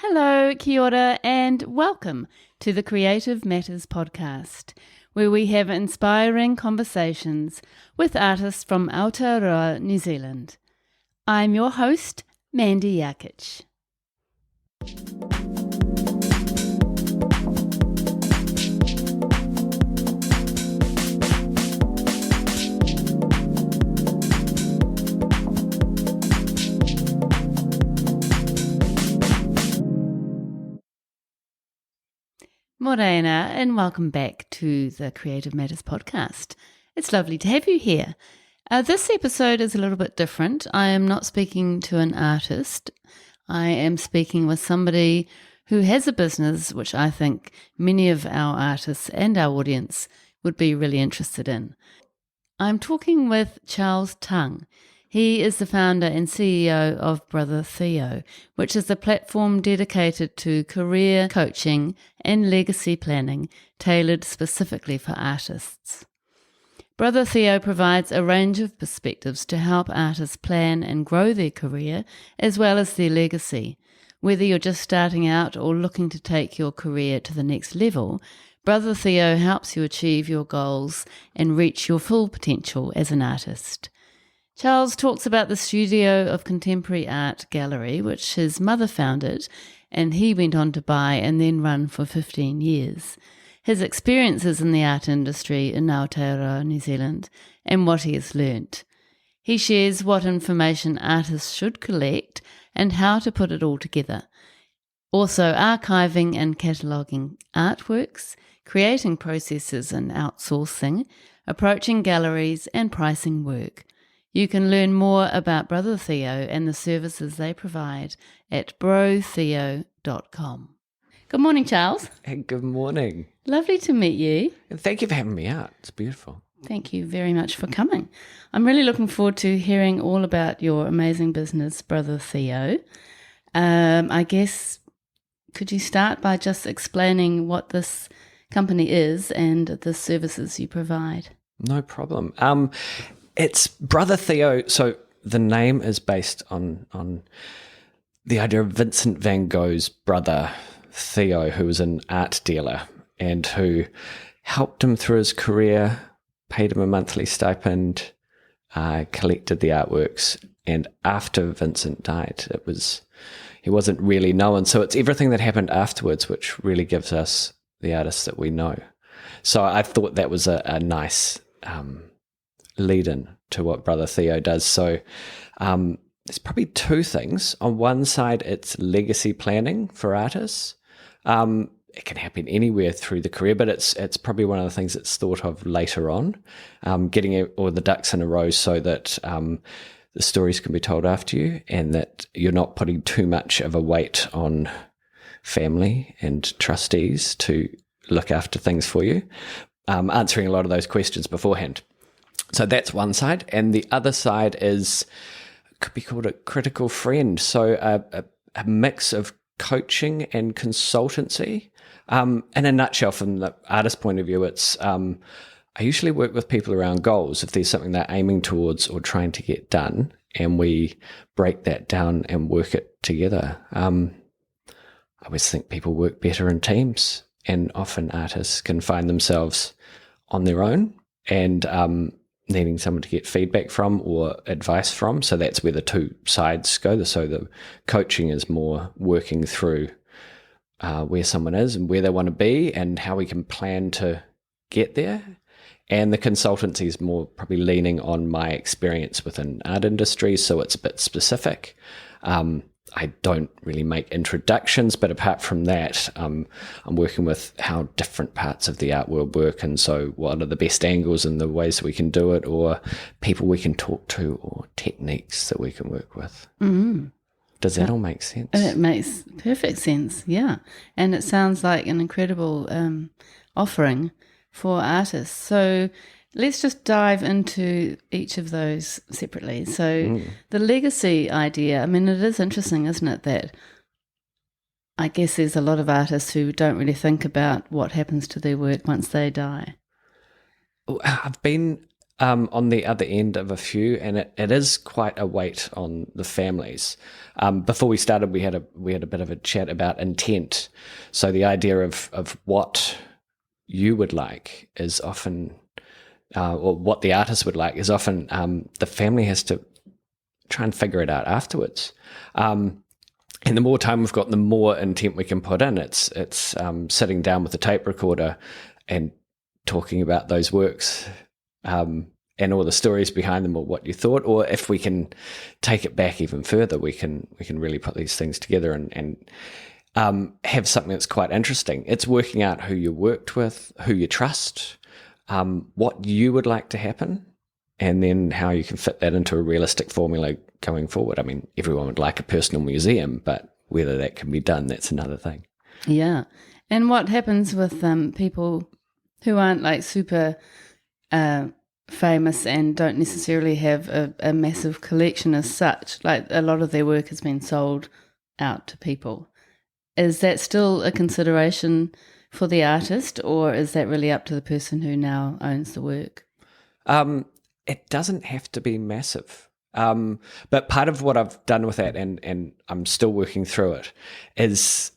Hello, kia ora, and welcome to the Creative Matters podcast, where we have inspiring conversations with artists from Aotearoa, New Zealand. I'm your host, Mandy Jakic. Morena, and welcome back to the Creative Matters podcast. It's lovely to have you here. This episode is a little bit different. I am not speaking to an artist. I am speaking with somebody who has a business which I think many of our artists and our audience would be really interested in. I'm talking with Charles Tung. He is the founder and CEO of Brother Theo, which is a platform dedicated to career coaching and legacy planning tailored specifically for artists. Brother Theo provides a range of perspectives to help artists plan and grow their career as well as their legacy. Whether you're just starting out or looking to take your career to the next level, Brother Theo helps you achieve your goals and reach your full potential as an artist. Charles talks about the Studio of Contemporary Art Gallery, which his mother founded, and he went on to buy and then run for 15 years. His experiences in the art industry in Aotearoa, New Zealand, and what he has learnt. He shares what information artists should collect and how to put it all together. Also archiving and cataloguing artworks, creating processes and outsourcing, approaching galleries and pricing work. You can learn more about Brother Theo and the services they provide at brotheo.com. Good morning, Charles. Hey, good morning. Lovely to meet you. And thank you for having me out. It's beautiful. Thank you very much for coming. I'm really looking forward to hearing all about your amazing business, Brother Theo. I guess, could you start by just explaining what this company is and the services you provide? No problem. It's Brother Theo. So the name is based on the idea of Vincent van Gogh's brother, Theo, who was an art dealer and who helped him through his career, paid him a monthly stipend, collected the artworks. And after Vincent died, he wasn't really known. So it's everything that happened afterwards, which really gives us the artists that we know. So I thought that was a nice lead-in to what Brother Theo does. So there's probably two things. On one side, it's legacy planning for artists. It can happen anywhere through the career, but it's probably one of the things that's thought of later on, getting all the ducks in a row so that the stories can be told after you and that you're not putting too much of a weight on family and trustees to look after things for you, answering a lot of those questions beforehand. So that's one side. And the other side could be called a critical friend. So a mix of coaching and consultancy. In a nutshell, from the artist point of view, it's I usually work with people around goals. If there's something they're aiming towards or trying to get done, and we break that down and work it together. I always think people work better in teams, and often artists can find themselves on their own and needing someone to get feedback from or advice from. So that's where the two sides go. So the coaching is more working through where someone is and where they want to be and how we can plan to get there. And the consultancy is more probably leaning on my experience within art industry. So it's a bit specific. I don't really make introductions, but apart from that, I'm working with how different parts of the art world work, and so what are the best angles and the ways that we can do it, or people we can talk to, or techniques that we can work with. Mm-hmm. Does that all make sense? It makes perfect sense, yeah. And it sounds like an incredible offering for artists. So let's just dive into each of those separately. So the legacy idea, I mean, it is interesting, isn't it, that I guess there's a lot of artists who don't really think about what happens to their work once they die. I've been on the other end of a few, and it is quite a weight on the families. Before we started, we had a bit of a chat about intent. So the idea of what you would like is often, or what the artist would like is often, the family has to try and figure it out afterwards. And the more time we've got, the more intent we can put in. It's sitting down with a tape recorder and talking about those works, and all the stories behind them, or what you thought. Or if we can take it back even further, we can really put these things together and have something that's quite interesting. It's working out who you worked with, who you trust, what you would like to happen, and then how you can fit that into a realistic formula going forward. I mean, everyone would like a personal museum, but whether that can be done, that's another thing. Yeah. And what happens with people who aren't like super famous and don't necessarily have a massive collection as such? Like, a lot of their work has been sold out to people. Is that still a consideration for the artist, or is that really up to the person who now owns the work? It doesn't have to be massive. But part of what I've done with that, and I'm still working through it, is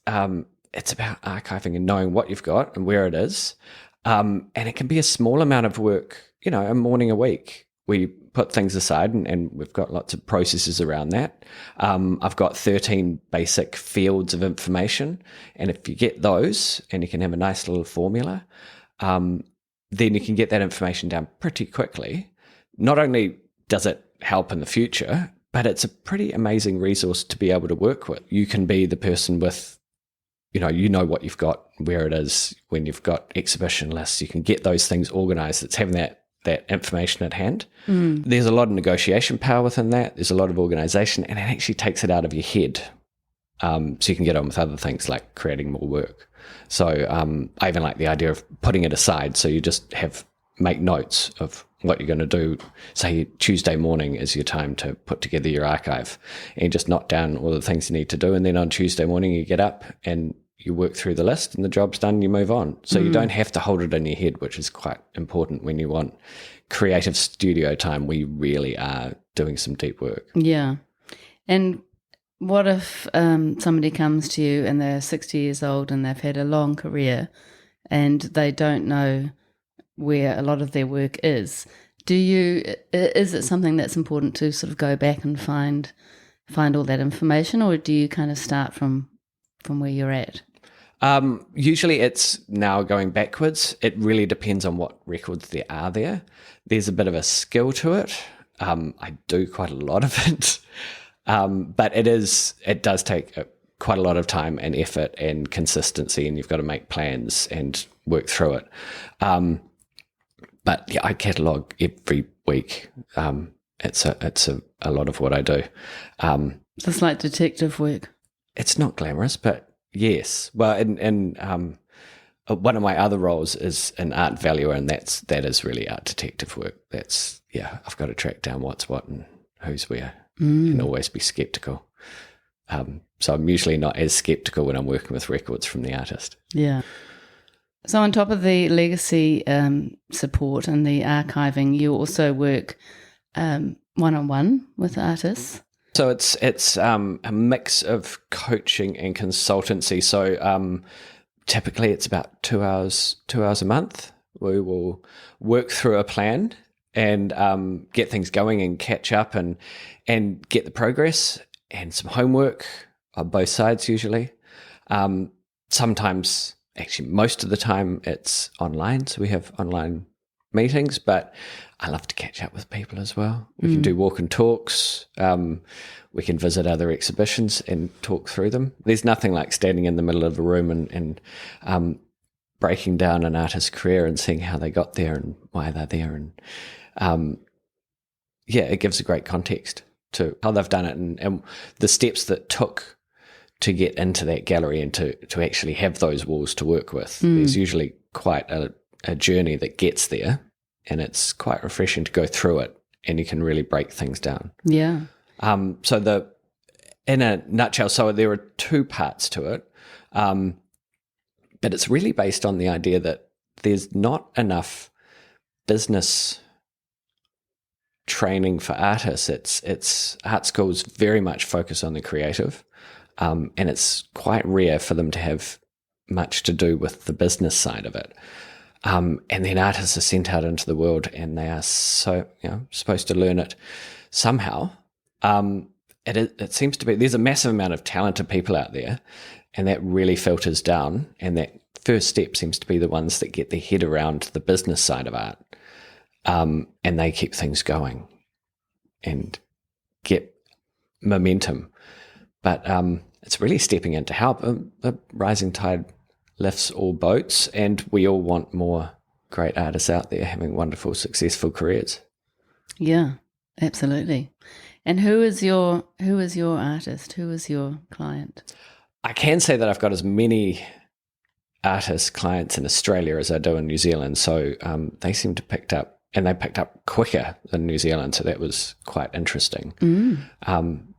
it's about archiving and knowing what you've got and where it is. And it can be a small amount of work, a morning a week. We put things aside, and we've got lots of processes around that. I've got 13 basic fields of information, and if you get those and you can have a nice little formula, then you can get that information down pretty quickly. Not only does it help in the future, but it's a pretty amazing resource to be able to work with. You can be the person with, you know what you've got, where it is. When you've got exhibition lists, you can get those things organized. It's having that information at hand. There's a lot of negotiation power within that. There's a lot of organization, and it actually takes it out of your head, so you can get on with other things like creating more work. So I even like the idea of putting it aside, so you just make notes of what you're going to do. Say Tuesday morning is your time to put together your archive, and just knock down all the things you need to do, and then on Tuesday morning you get up and you work through the list, and the job's done, you move on. So you don't have to hold it in your head, which is quite important when you want creative studio time where you really are doing some deep work. Yeah. And what if somebody comes to you and they're 60 years old and they've had a long career and they don't know where a lot of their work is? Is it something that's important to sort of go back and find all that information, or do you kind of start from where you're at? Usually it's now going backwards. It really depends on what records there are there. There's a bit of a skill to it. I do quite a lot of it. But it does take quite a lot of time and effort and consistency, and you've got to make plans and work through it. But yeah, I catalogue every week. It's a lot of what I do. It's like detective work. It's not glamorous, but yes. Well, and one of my other roles is an art valuer, and that is really art detective work. I've got to track down what's what and who's where, and always be skeptical. So I'm usually not as skeptical when I'm working with records from the artist. Yeah. So on top of the legacy support and the archiving, you also work one-on-one with artists. So it's a mix of coaching and consultancy. So typically it's about 2 hours a month. We will work through a plan and get things going and catch up and get the progress and some homework on both sides usually. Sometimes, actually most of the time, it's online. So we have online meetings, but I love to catch up with people as well. We can do walk and talks. We can visit other exhibitions and talk through them. There's nothing like standing in the middle of a room and breaking down an artist's career and seeing how they got there and why they're there. And it gives a great context to how they've done it and the steps that took to get into that gallery and to actually have those walls to work with. There's usually quite a journey that gets there, and it's quite refreshing to go through it, and you can really break things down. Yeah. So in a nutshell, so there are two parts to it, but it's really based on the idea that there's not enough business training for artists, it's art schools very much focus on the creative, and it's quite rare for them to have much to do with the business side of it. And then artists are sent out into the world, and they are supposed to learn it somehow. It seems to be there's a massive amount of talented people out there, and that really filters down. And that first step seems to be the ones that get their head around the business side of art, and they keep things going and get momentum. But it's really stepping in to help. The rising tide lifts all boats, and we all want more great artists out there having wonderful, successful careers. Yeah, absolutely. And who is your artist? Who is your client? I can say that I've got as many artist clients in Australia as I do in New Zealand. So they seem to picked up quicker than New Zealand. So that was quite interesting.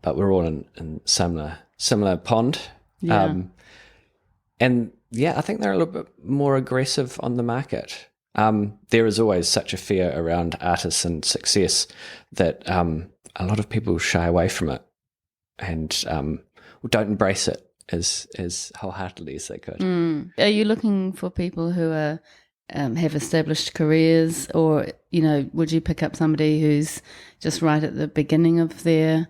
But we're all in similar pond. Yeah. And yeah, I think they're a little bit more aggressive on the market. There is always such a fear around artists and success that a lot of people shy away from it and don't embrace it as wholeheartedly as they could. Are you looking for people who are have established careers, or would you pick up somebody who's just right at the beginning of their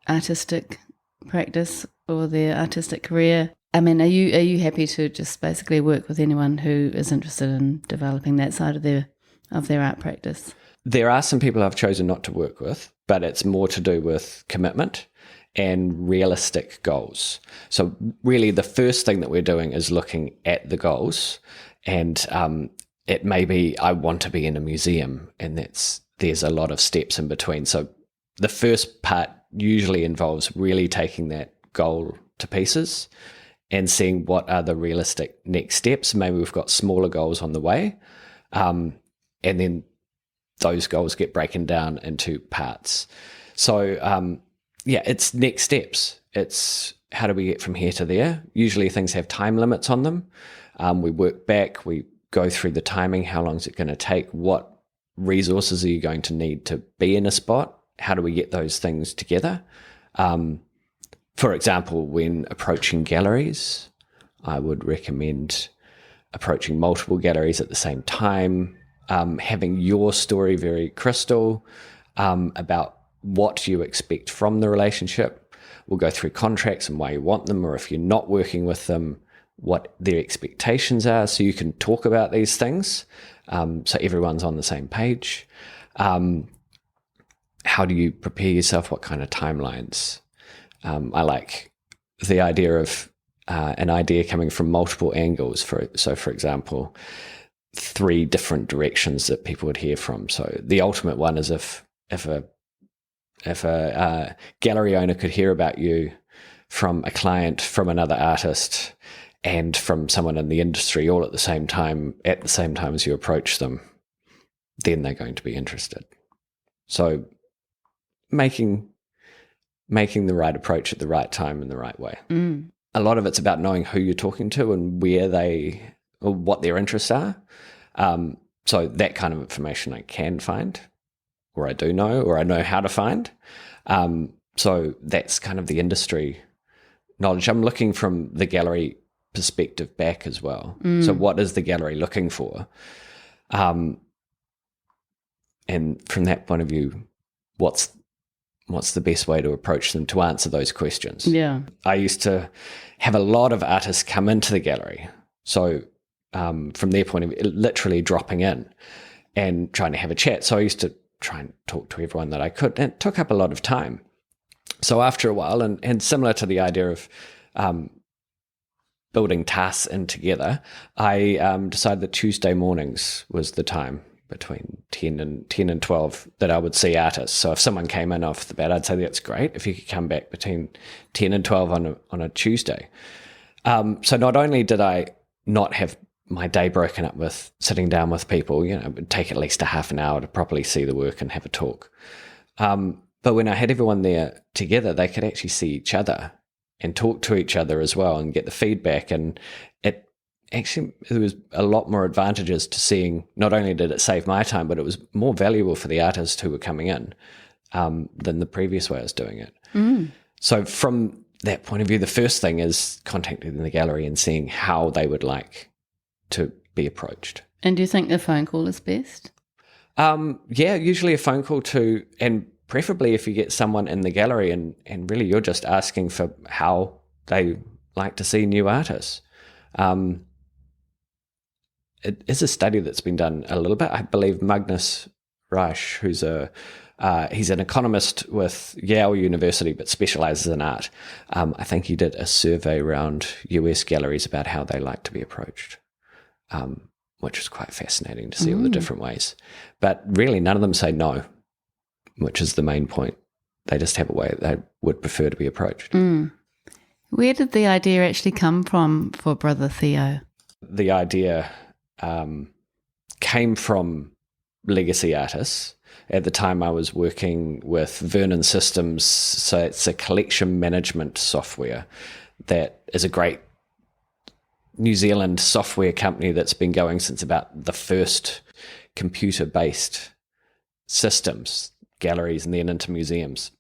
artistic practice or their artistic career? I mean, are you happy to just basically work with anyone who is interested in developing that side of their art practice? There are some people I've chosen not to work with, but it's more to do with commitment and realistic goals. So really the first thing that we're doing is looking at the goals, and it may be I want to be in a museum, and there's a lot of steps in between. So the first part usually involves really taking that goal to pieces and seeing what are the realistic next steps. Maybe we've got smaller goals on the way, and then those goals get broken down into parts. So it's next steps. It's how do we get from here to there? Usually things have time limits on them. We work back, we go through the timing, how long is it going to take, what resources are you going to need to be in a spot, how do we get those things together? For example, when approaching galleries, I would recommend approaching multiple galleries at the same time, having your story very crystal about what you expect from the relationship. We'll go through contracts and why you want them, or if you're not working with them, what their expectations are, so you can talk about these things, so everyone's on the same page. How do you prepare yourself? What kind of timelines? I like the idea of an idea coming from multiple angles. For example, 3 different directions that people would hear from. So the ultimate one is if a gallery owner could hear about you from a client, from another artist, and from someone in the industry all at the same time as you approach them, then they're going to be interested. So making the right approach at the right time in the right way. A lot of it's about knowing who you're talking to and what their interests are. So that kind of information I can find, or I do know, or I know how to find. So that's kind of the industry knowledge. I'm looking from the gallery perspective back as well. So what is the gallery looking for? And from that point of view, what's the best way to approach them to answer those questions? Yeah. I used to have a lot of artists come into the gallery. So from their point of view, literally dropping in and trying to have a chat. So I used to try and talk to everyone that I could, and it took up a lot of time. So after a while, and similar to the idea of building tasks in together, I decided that Tuesday mornings was the time between 10 and 12 that I would see artists. So if someone came in off the bat, I'd say that's great if you could come back between 10 and 12 on a Tuesday. So not only did I not have my day broken up with sitting down with people, it would take at least a half an hour to properly see the work and have a talk. But when I had everyone there together, they could actually see each other and talk to each other as well and get the feedback. And it actually there was a lot more advantages to seeing, not only did it save my time, but it was more valuable for the artists who were coming in than the previous way I was doing it. So from that point of view, the first thing is contacting the gallery and seeing how they would like to be approached. And do you think a phone call is best? Yeah, usually a phone call to, and preferably if you get someone in the gallery and really you're just asking for how they like to see new artists. It is a study that's been done a little bit. I believe Magnus Reich, who's he's an economist with Yale University but specializes in art. I think he did a survey around US galleries about how they like to be approached, which was quite fascinating to see all the different ways. But really none of them say no, which is the main point. They just have a way they would prefer to be approached. Where did the idea actually come from for Brother Theo? The idea came from legacy artists. At the time I was working with Vernon Systems, so it's a collection management software that is a great New Zealand software company that's been going since about the first computer-based systems, galleries and then into museums.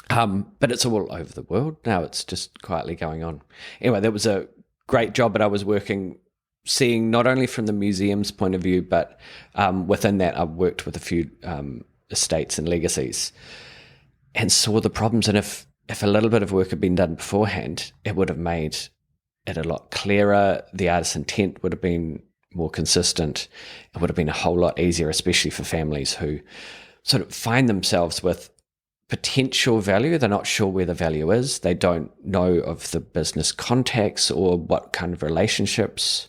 But it's all over the world now. It's just quietly going on. Anyway, that was a great job, but I was working, seeing not only from the museum's point of view, but within that I've worked with a few estates and legacies and saw the problems. And if a little bit of work had been done beforehand, it would have made it a lot clearer. The artist's intent would have been more consistent. It would have been a whole lot easier, especially for families who sort of find themselves with potential value. They're not sure where the value is. They don't know of the business contacts or what kind of relationships,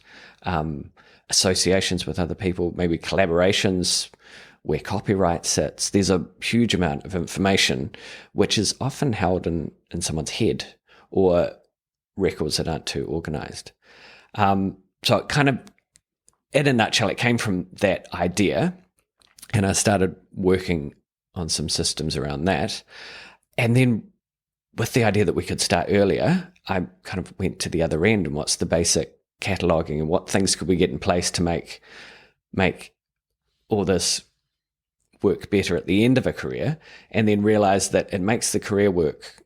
associations with other people, maybe collaborations, where copyright sits. There's a huge amount of information which is often held in someone's head or records that aren't too organized. So it kind of, in a nutshell, it came from that idea, and I started working on some systems around that. And then with the idea that we could start earlier, I kind of went to the other end and what's the basic cataloging and what things could we get in place to make all this work better at the end of a career, and then realized that it makes the career work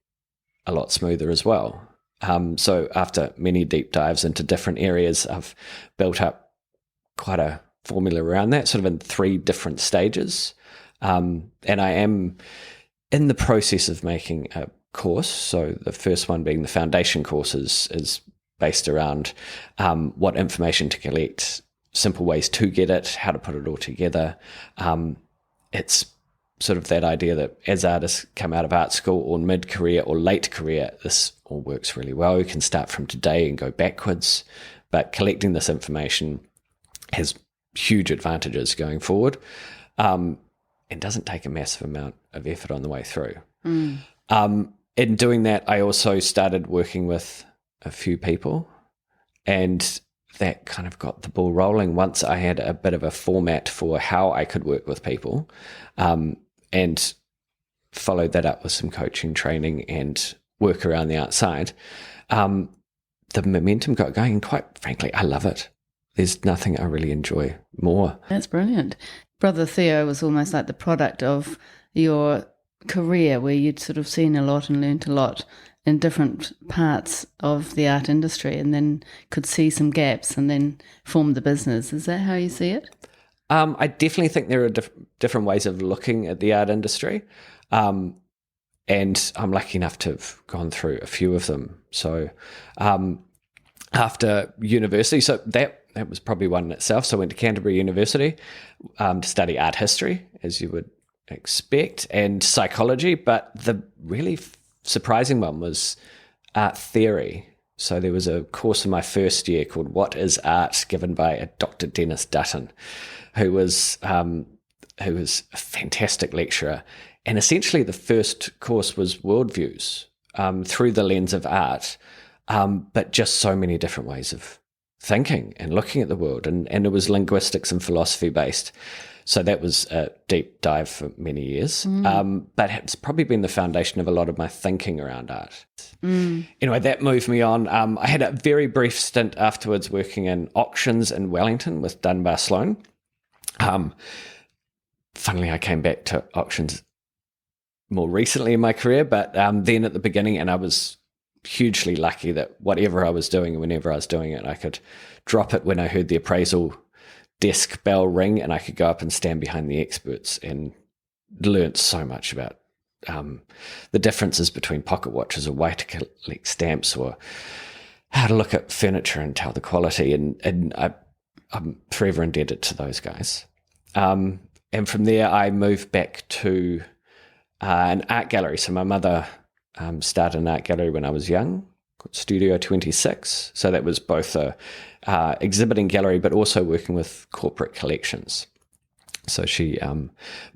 a lot smoother as well. So after many deep dives into different areas, I've built up quite a formula around that, sort of in 3 different stages. And I am in the process of making a course. So the first one being the foundation course is based around what information to collect, simple ways to get it, how to put it all together. It's sort of that idea that as artists come out of art school or mid-career or late career, this all works really well. You can start from today and go backwards, but collecting this information has huge advantages going forward. It doesn't take a massive amount of effort on the way through. In doing that, I also started working with a few people, and that kind of got the ball rolling once I had a bit of a format for how I could work with people, and followed that up with some coaching training and work around the outside. The momentum got going, and quite frankly, I love it. There's nothing I really enjoy more. That's brilliant. Brother Theo was almost like the product of your career, where you'd sort of seen a lot and learnt a lot in different parts of the art industry, and then could see some gaps and then form the business. Is that how you see it? I definitely think there are different ways of looking at the art industry. And I'm lucky enough to have gone through a few of them. So after university, so that was probably one in itself. So I went to Canterbury University to study art history, as you would expect, and psychology. But the really surprising one was art theory. So there was a course in my first year called What is Art, given by a Dr. Dennis Dutton, who was a fantastic lecturer. And essentially the first course was worldviews through the lens of art, but just so many different ways of thinking and looking at the world. And it was linguistics and philosophy based. So that was a deep dive for many years. But it's probably been the foundation of a lot of my thinking around art. Anyway, that moved me on. I had a very brief stint afterwards working in auctions in Wellington with Dunbar Sloan. Funnily, I came back to auctions more recently in my career, but then at the beginning, and I was hugely lucky that whatever I was doing, whenever I was doing it, I could drop it when I heard the appraisal desk bell ring, and I could go up and stand behind the experts and learnt so much about the differences between pocket watches or way to collect stamps, or how to look at furniture and tell the quality. And I'm forever indebted to those guys. And from there, I moved back to an art gallery. So my mother started an art gallery when I was young, called Studio 26. So that was both a exhibiting gallery, but also working with corporate collections. So she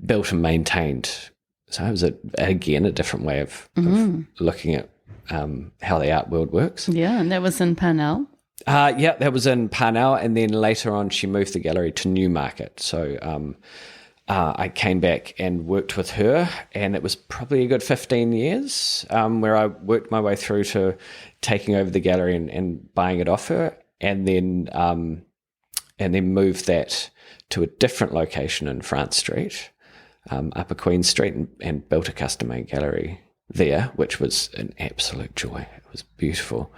built and maintained. So it was, again, a different way of looking at how the art world works. Yeah, and that was in Parnell. Yeah, that was in Parnell. And then later on, she moved the gallery to Newmarket. So I came back and worked with her, and it was probably a good 15 years where I worked my way through to taking over the gallery and buying it off her, and then moved that to a different location in France Street, Upper Queen Street, and built a custom-made gallery there, which was an absolute joy. It was beautiful.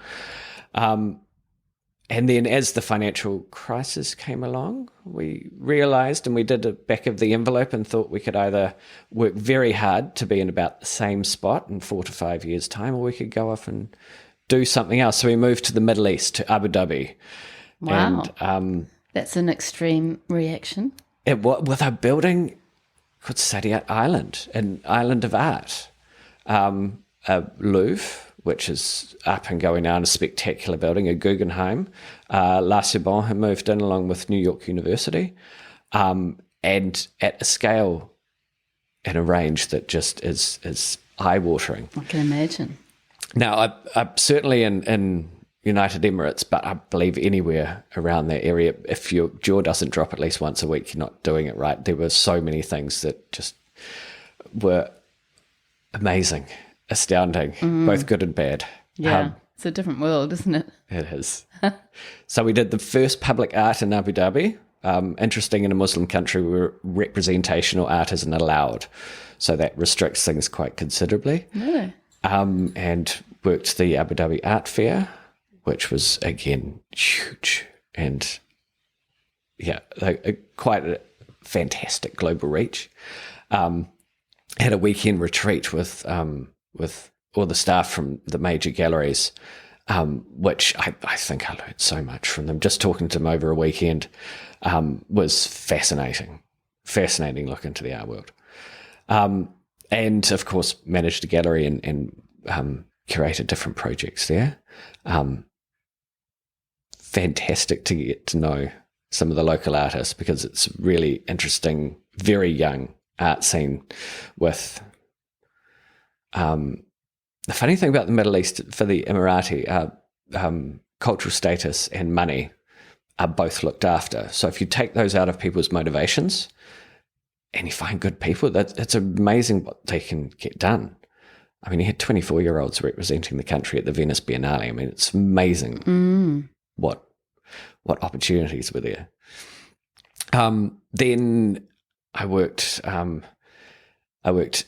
And then as the financial crisis came along, we realised, and we did a back of the envelope and thought we could either work very hard to be in about the same spot in 4 to 5 years' time, or we could go off and do something else. So we moved to the Middle East, to Abu Dhabi. Wow. And, that's an extreme reaction. With a building called Saadiyat Island, an island of art. A Louvre, which is up and going now, in a spectacular building, a Guggenheim. La Sorbonne had moved in along with New York University, and at a scale and a range that just is eye-watering. I can imagine. Now, I'm certainly in United Emirates, but I believe anywhere around that area, if your jaw doesn't drop at least once a week, you're not doing it right. There were so many things that just were amazing, astounding, both good and bad. Yeah, it's a different world, isn't it? It is. So we did the first public art in Abu Dhabi. Interesting, in a Muslim country where representational art isn't allowed. So that restricts things quite considerably. Really? And worked the Abu Dhabi Art Fair, which was, again, huge. And, yeah, quite a fantastic global reach. Had a weekend retreat with all the staff from the major galleries, which I think I learned so much from them. Just talking to them over a weekend was fascinating look into the art world. And, of course, managed a gallery and curated different projects there. Fantastic to get to know some of the local artists, because it's really interesting, very young art scene with the funny thing about the Middle East, for the Emirati, cultural status and money are both looked after. So if you take those out of people's motivations and you find good people, it's amazing what they can get done. I mean, you had 24-year-olds representing the country at the Venice Biennale. I mean, it's amazing what opportunities were there. Then I worked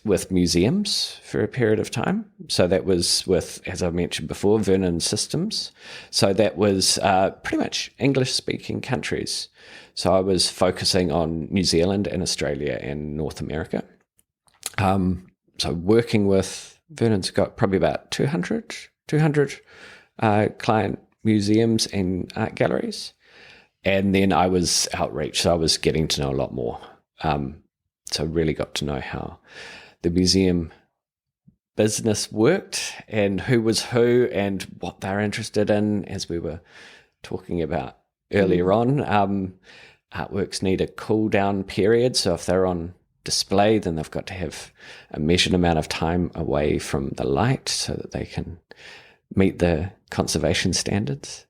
with museums for a period of time. So that was with, as I mentioned before, Vernon Systems. So that was pretty much English-speaking countries. So I was focusing on New Zealand and Australia and North America. So working with, Vernon's got probably about 200 client museums and art galleries. And then I was outreach, so I was getting to know a lot more. So really got to know how the museum business worked and who was who and what they're interested in, as we were talking about earlier on. Artworks need a cool down period. So if they're on display, then they've got to have a measured amount of time away from the light so that they can meet the conservation standards.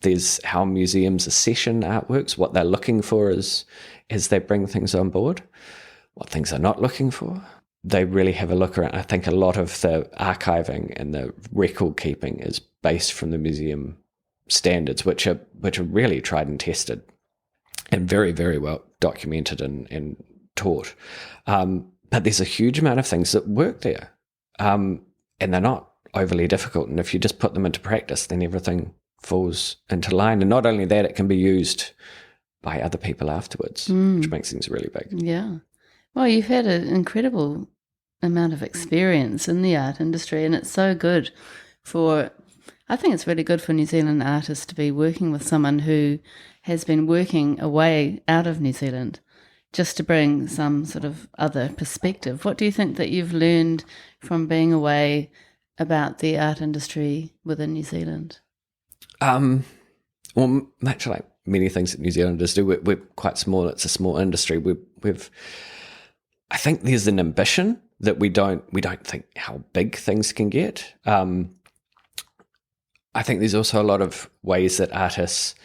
There's how museums accession artworks, what they're looking for as they bring things on board, what things they're not looking for. They really have a look around. I think a lot of the archiving and the record keeping is based from the museum standards, which are really tried and tested and very, very well documented and taught. But there's a huge amount of things that work there, and they're not overly difficult. And if you just put them into practice, then everything falls into line. And not only that, it can be used by other people afterwards, which makes things really big. Yeah. Well, you've had an incredible amount of experience in the art industry, and it's so good I think it's really good for New Zealand artists to be working with someone who has been working away out of New Zealand, just to bring some sort of other perspective. What do you think that you've learned from being away about the art industry within New Zealand? Well, much like many things that New Zealanders do, we're quite small. It's a small industry. I think there's an ambition that we don't think how big things can get. I think there's also a lot of ways that artists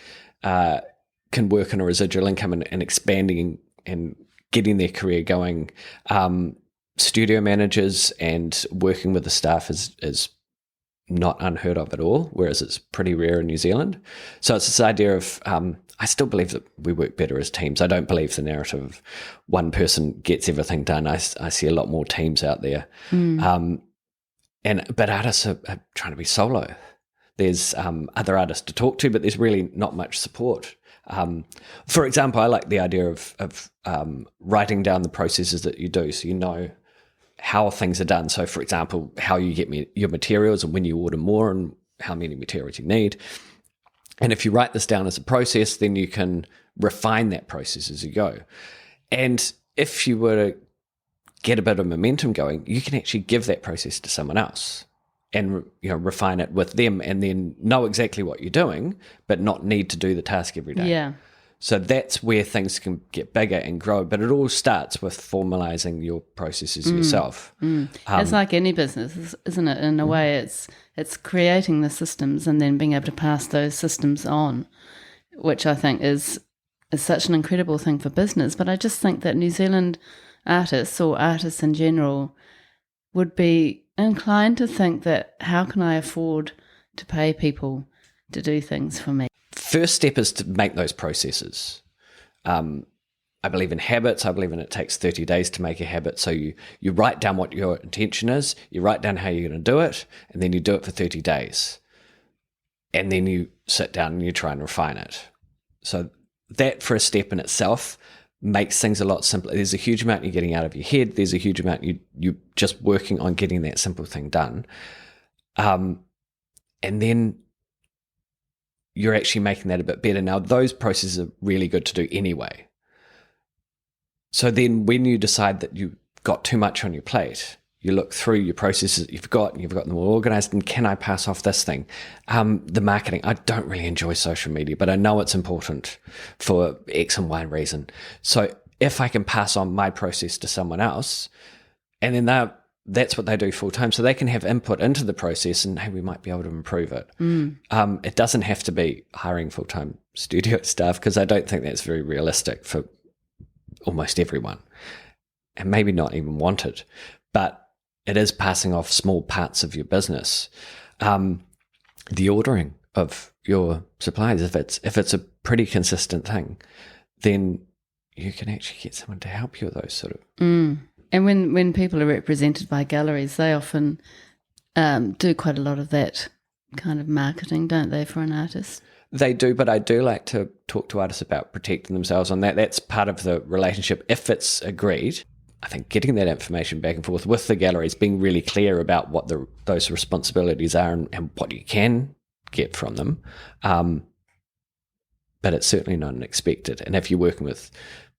can work on a residual income and expanding and getting their career going. Studio managers and working with the staff is not unheard of at all, whereas it's pretty rare in New Zealand. So it's this idea of, I still believe that we work better as teams. I don't believe the narrative of one person gets everything done. I see a lot more teams out there. But artists are trying to be solo. There's other artists to talk to, but there's really not much support. For example, I like the idea of writing down the processes that you do, so you know how things are done. So, for example, how you get your materials and when you order more and how many materials you need. And if you write this down as a process, then you can refine that process as you go. And if you were to get a bit of momentum going, you can actually give that process to someone else and refine it with them, and then know exactly what you're doing, but not need to do the task every day. Yeah. So that's where things can get bigger and grow, but it all starts with formalizing your processes yourself. It's like any business, isn't it? In a way, it's creating the systems and then being able to pass those systems on, which I think is such an incredible thing for business. But I just think that New Zealand artists, or artists in general, would be inclined to think that, how can I afford to pay people to do things for me? First step is to make those processes. I believe in habits. I believe in it takes 30 days to make a habit. So you write down what your intention is, you write down how you're going to do it, and then you do it for 30 days. And then you sit down and you try and refine it. So that for a step in itself makes things a lot simpler. There's a huge amount you're getting out of your head. There's a huge amount you're just working on getting that simple thing done. And then you're actually making that a bit better. Now, those processes are really good to do anyway. So then when you decide that you've got too much on your plate, you look through your processes that you've got them all organized, and can I pass off this thing? The marketing, I don't really enjoy social media, but I know it's important for X and Y reason. So if I can pass on my process to someone else, and then that's what they do full time, so they can have input into the process, and hey, we might be able to improve it. It doesn't have to be hiring full-time studio staff, because I don't think that's very realistic for almost everyone, and maybe not even wanted. But it is passing off small parts of your business. The ordering of your supplies, if it's a pretty consistent thing, then you can actually get someone to help you with those sort of. And when people are represented by galleries, they often do quite a lot of that kind of marketing, don't they, for an artist? They do, but I do like to talk to artists about protecting themselves on that. That's part of the relationship, if it's agreed. I think getting that information back and forth with the galleries, being really clear about what those responsibilities are and what you can get from them. But it's certainly not unexpected. And if you're working with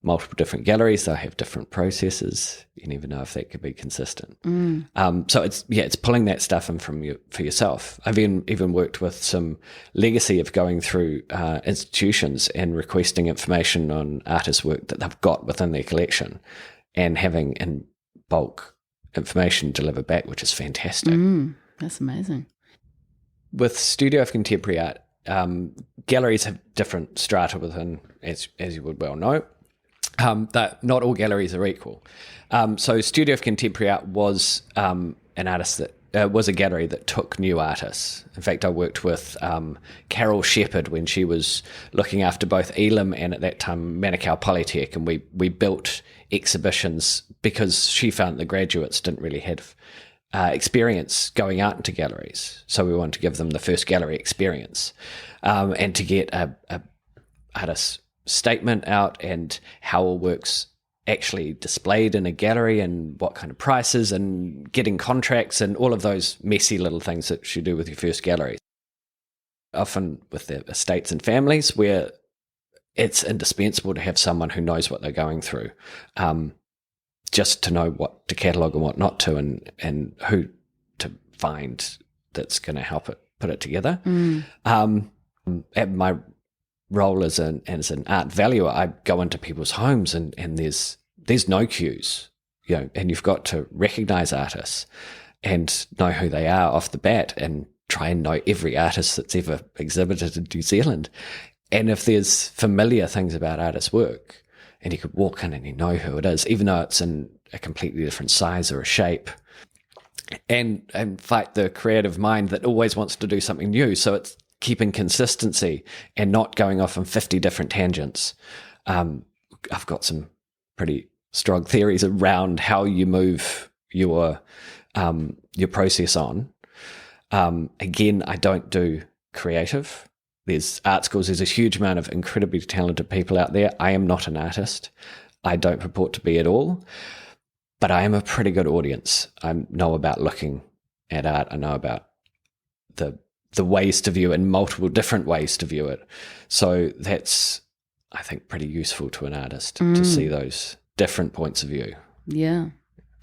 multiple different galleries, they'll have different processes. You never know if that could be consistent. So it's pulling that stuff in for yourself. I've even worked with some legacy of going through institutions and requesting information on artists' work that they've got within their collection, and having in bulk information delivered back, which is fantastic. That's amazing. With Studio of Contemporary Art, galleries have different strata within, as you would well know. That not all galleries are equal. So Studio of Contemporary Art was an artist that was a gallery that took new artists. In fact, I worked with Carol Shepherd when she was looking after both Elam and at that time Manukau Polytech, and we built exhibitions because she found the graduates didn't really have experience going out into galleries. So we wanted to give them the first gallery experience, and to get a artist statement out and how all works actually displayed in a gallery and what kind of prices and getting contracts and all of those messy little things that you do with your first gallery. Often with the estates and families where it's indispensable to have someone who knows what they're going through, just to know what to catalogue and what not to, and who to find that's going to help it put it together. At my role as an art valuer, I go into people's homes and there's no cues, and you've got to recognise artists and know who they are off the bat and try and know every artist that's ever exhibited in New Zealand. And if there's familiar things about artists' work, and you could walk in and you know who it is, even though it's in a completely different size or a shape, and fight the creative mind that always wants to do something new. So it's keeping consistency and not going off on 50 different tangents. I've got some pretty strong theories around how you move your process on. Again, I don't do creative. There's art schools. There's a huge amount of incredibly talented people out there. I am not an artist. I don't purport to be at all, but I am a pretty good audience. I know about looking at art. I know about the ways to view it and multiple different ways to view it. So that's, I think, pretty useful to an artist to see those different points of view. Yeah,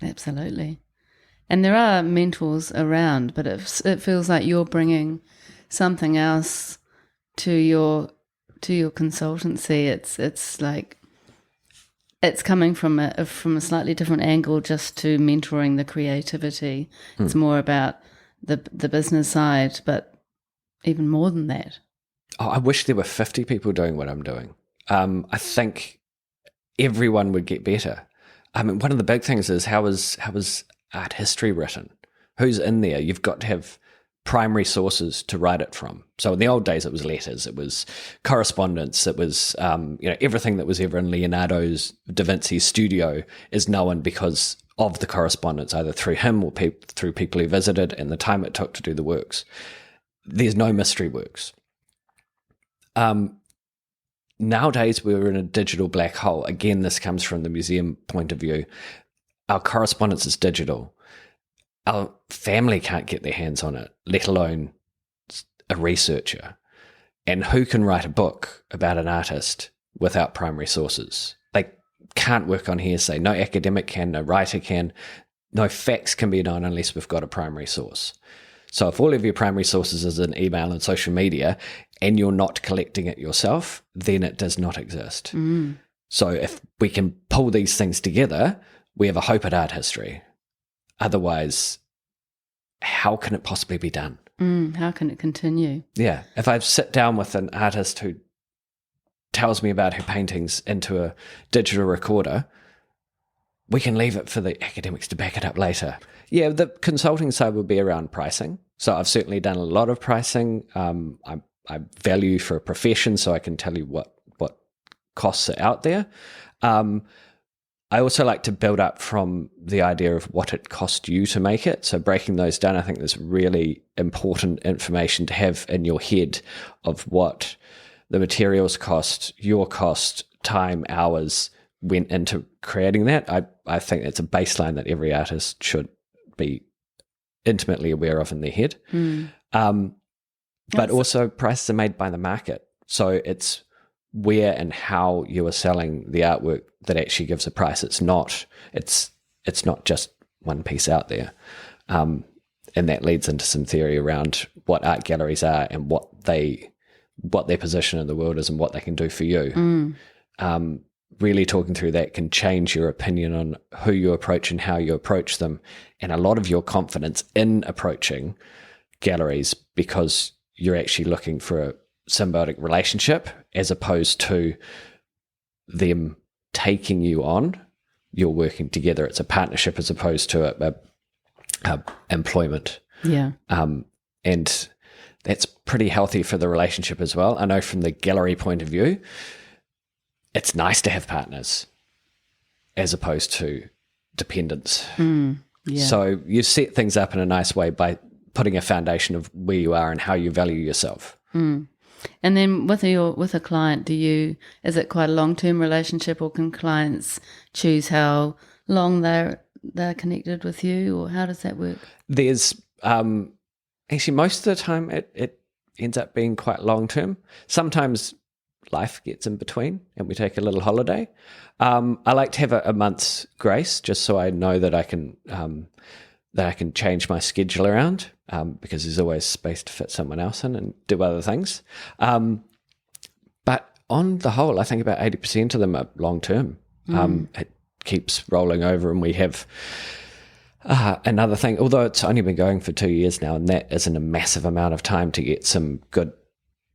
absolutely. And there are mentors around, but it feels like you're bringing something else to your consultancy. It's like it's coming from a slightly different angle just to mentoring the creativity. It's more about the business side, but even more than that. Oh, I wish there were 50 people doing what I'm doing. I think everyone would get better. I mean, one of the big things is how is art history written? Who's in there? You've got to have primary sources to write it from. So in the old days, it was letters, it was correspondence, it was everything that was ever in Leonardo's da Vinci's studio is known because of the correspondence, either through him or through people he visited and the time it took to do the works. There's no mystery works. Nowadays, we're in a digital black hole. Again, this comes from the museum point of view. Our correspondence is digital. Our family can't get their hands on it, let alone a researcher. And who can write a book about an artist without primary sources? They can't work on hearsay. No academic can, no writer can. No facts can be known unless we've got a primary source. So if all of your primary sources is in email and social media and you're not collecting it yourself, then it does not exist. So if we can pull these things together, we have a hope at art history. Otherwise, how can it possibly be done? How can it continue? Yeah. If I sit down with an artist who tells me about her paintings into a digital recorder, we can leave it for the academics to back it up later. Yeah, the consulting side would be around pricing. So I've certainly done a lot of pricing. I value for a profession, so I can tell you what costs are out there. I also like to build up from the idea of what it cost you to make it. So breaking those down, I think there's really important information to have in your head of what the materials cost, your cost, time, hours went into creating that. I think it's a baseline that every artist should be intimately aware of in their head. But also prices are made by the market. So it's where and how you are selling the artwork that actually gives a price. It's not just one piece out there. And that leads into some theory around what art galleries are and what their position in the world is and what they can do for you. Really talking through that can change your opinion on who you approach and how you approach them, and a lot of your confidence in approaching galleries, because you're actually looking for symbiotic relationship as opposed to them taking you on. You're working together. It's a partnership as opposed to a employment. Yeah. And that's pretty healthy for the relationship as well. I know from the gallery point of view, it's nice to have partners as opposed to dependents. Yeah. So you set things up in a nice way by putting a foundation of where you are and how you value yourself. And then with a client, is it quite a long-term relationship, or can clients choose how long they're connected with you, or how does that work? There's actually most of the time it ends up being quite long-term. Sometimes life gets in between and we take a little holiday. I like to have a month's grace just so I know that I can change my schedule around, because there's always space to fit someone else in and do other things. But on the whole, I think about 80% of them are long-term. It keeps rolling over, and we have another thing, although it's only been going for 2 years now, and that isn't a massive amount of time to get some good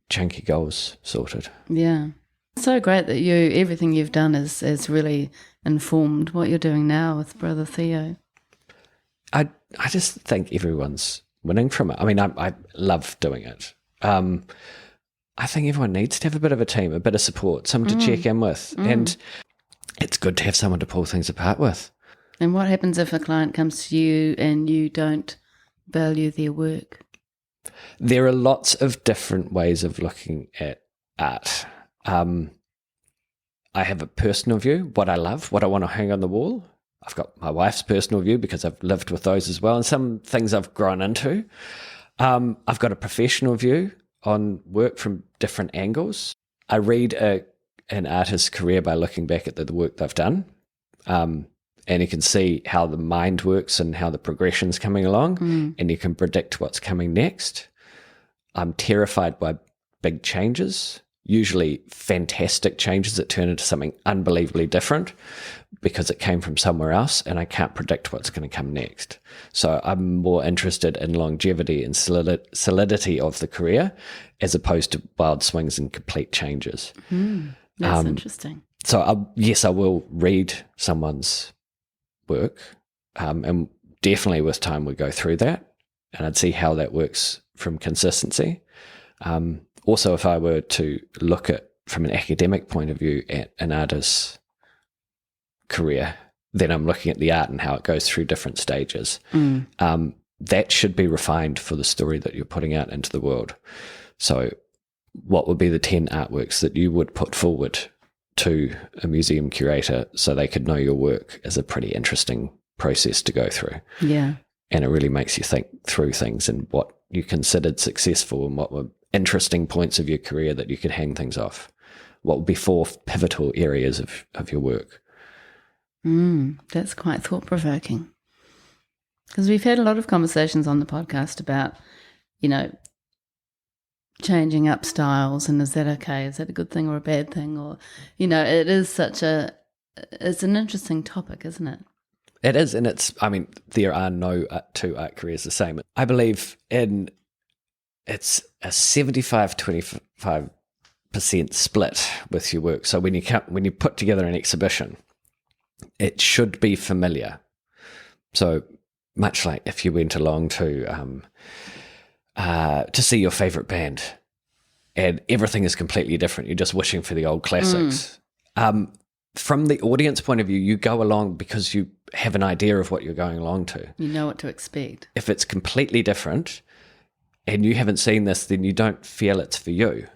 chunky goals sorted. Yeah. So great that everything you've done is really informed what you're doing now with Brother Theo. I just think everyone's winning from it. I mean, I love doing it. I think everyone needs to have a bit of a team, a bit of support, someone to check in with. And it's good to have someone to pull things apart with. And what happens if a client comes to you and you don't value their work? There are lots of different ways of looking at art. I have a personal view, what I love, what I want to hang on the wall. I've got my wife's personal view because I've lived with those as well, and some things I've grown into. I've got a professional view on work from different angles. I read an artist's career by looking back at the work they've done, and you can see how the mind works and how the progression's coming along, and you can predict what's coming next. I'm terrified by big changes, usually fantastic changes that turn into something unbelievably different because it came from somewhere else, and I can't predict what's going to come next. So I'm more interested in longevity and solidity of the career as opposed to wild swings and complete changes. That's interesting. So yes, I will read someone's work, and definitely with time we go through that, and I'd see how that works from consistency. Also, if I were to look at from an academic point of view at an artist's career, then I'm looking at the art and how it goes through different stages. That should be refined for the story that you're putting out into the world. So what would be the 10 artworks that you would put forward to a museum curator so they could know your work is a pretty interesting process to go through. Yeah. And it really makes you think through things and what you considered successful and what were interesting points of your career that you could hang things off. What would be 4 pivotal areas of your work? That's quite thought-provoking. Because we've had a lot of conversations on the podcast about, changing up styles, and is that okay? Is that a good thing or a bad thing? Or, it is it's an interesting topic, isn't it? It is, and there are no 2 art careers the same. I believe it's a 75-25% split with your work. So when you put together an exhibition, it should be familiar. So much like if you went along to see your favorite band, and everything is completely different. You're just wishing for the old classics. From the audience point of view, you go along because you have an idea of what you're going along to. You know what to expect. If it's completely different and you haven't seen this, then you don't feel it's for you.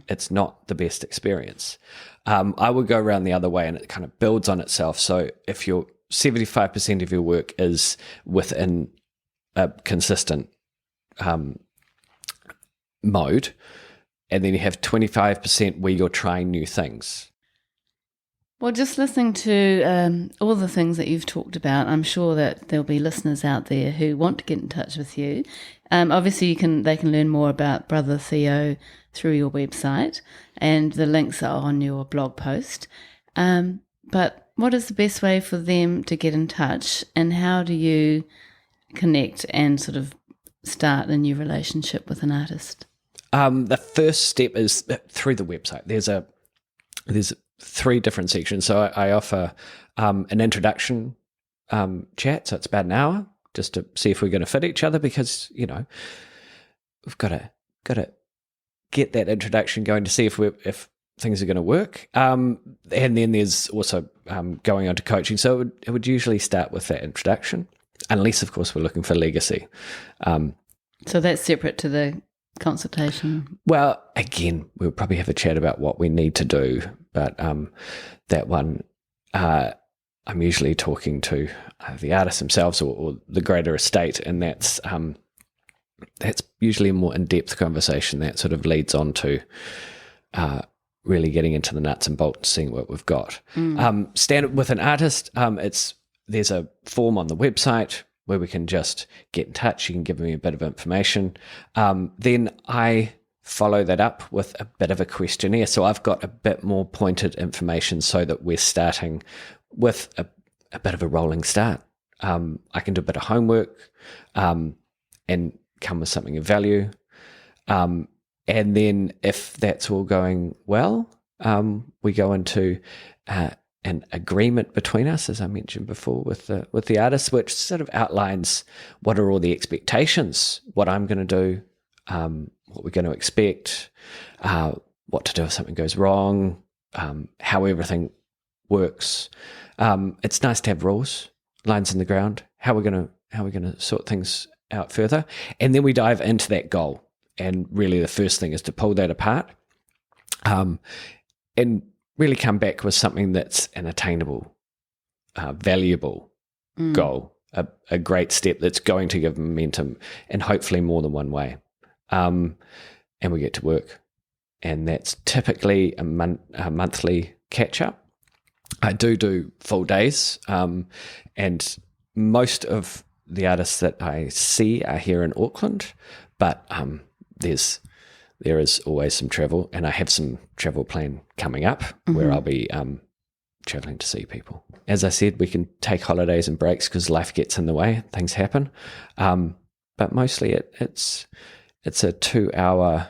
It's not the best experience. I would go around the other way, and it kind of builds on itself. So if your 75% of your work is within a consistent mode, and then you have 25% where you're trying new things. Well, just listening to all the things that you've talked about, I'm sure that there'll be listeners out there who want to get in touch with you. Obviously, they can learn more about Brother Theo through your website, and the links are on your blog post. But what is the best way for them to get in touch, and how do you connect and sort of start a new relationship with an artist? The first step is through the website. There's 3 different sections. So I offer an introduction chat. So it's about an hour just to see if we're going to fit each other, because we've got to get that introduction going to see if things are going to work. And then there's also going on to coaching. So it would usually start with that introduction, unless of course we're looking for legacy. So that's separate to the consultation. Well, again, we'll probably have a chat about what we need to do, but that one, I'm usually talking to the artists themselves or the greater estate, and that's usually a more in-depth conversation that sort of leads on to really getting into the nuts and bolts, seeing what we've got. Standard with an artist, there's a form on the website where we can just get in touch. You can give me a bit of information. Then I follow that up with a bit of a questionnaire. So I've got a bit more pointed information so that we're starting with a bit of a rolling start. I can do a bit of homework and come with something of value. And then if that's all going well, we go into an agreement between us, as I mentioned before, with the artist, which sort of outlines what are all the expectations, what I'm going to do, what we're going to expect, what to do if something goes wrong, how everything works. It's nice to have rules, lines in the ground, how we're going to sort things out further, and then we dive into that goal. And really, the first thing is to pull that apart, and really come back with something that's an attainable, valuable goal, a great step that's going to give momentum, and hopefully more than one way. And we get to work, and that's typically a monthly catch up. I do full days, and most of the artists that I see are here in Auckland, but there is always some travel, and I have some travel plan coming up where I'll be traveling to see people. As I said, we can take holidays and breaks because life gets in the way, things happen, but mostly it's a 2-hour,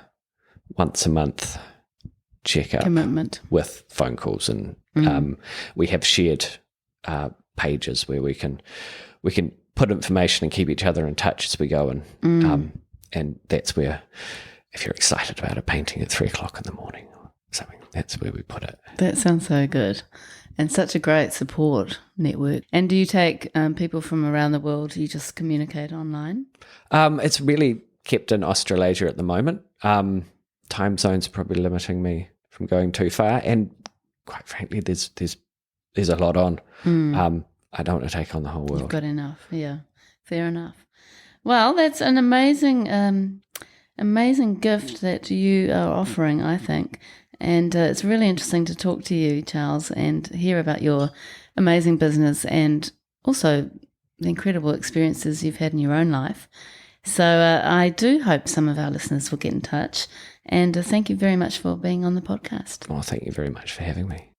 once a month checkup commitment with phone calls, and we have shared pages where we can put information and keep each other in touch as we go, and that's where, if you're excited about a painting at 3:00 in the morning or something, that's where we put it. That sounds so good, and such a great support network. And do you take people from around the world? Do you just communicate online? It's really kept in Australasia at the moment. Time zones are probably limiting me from going too far, and quite frankly, there's a lot on. I don't want to take on the whole world. You've got enough, yeah. Fair enough. Well, that's an amazing gift that you are offering, I think. And it's really interesting to talk to you, Charles, and hear about your amazing business and also the incredible experiences you've had in your own life. So I do hope some of our listeners will get in touch. And thank you very much for being on the podcast. Well, thank you very much for having me.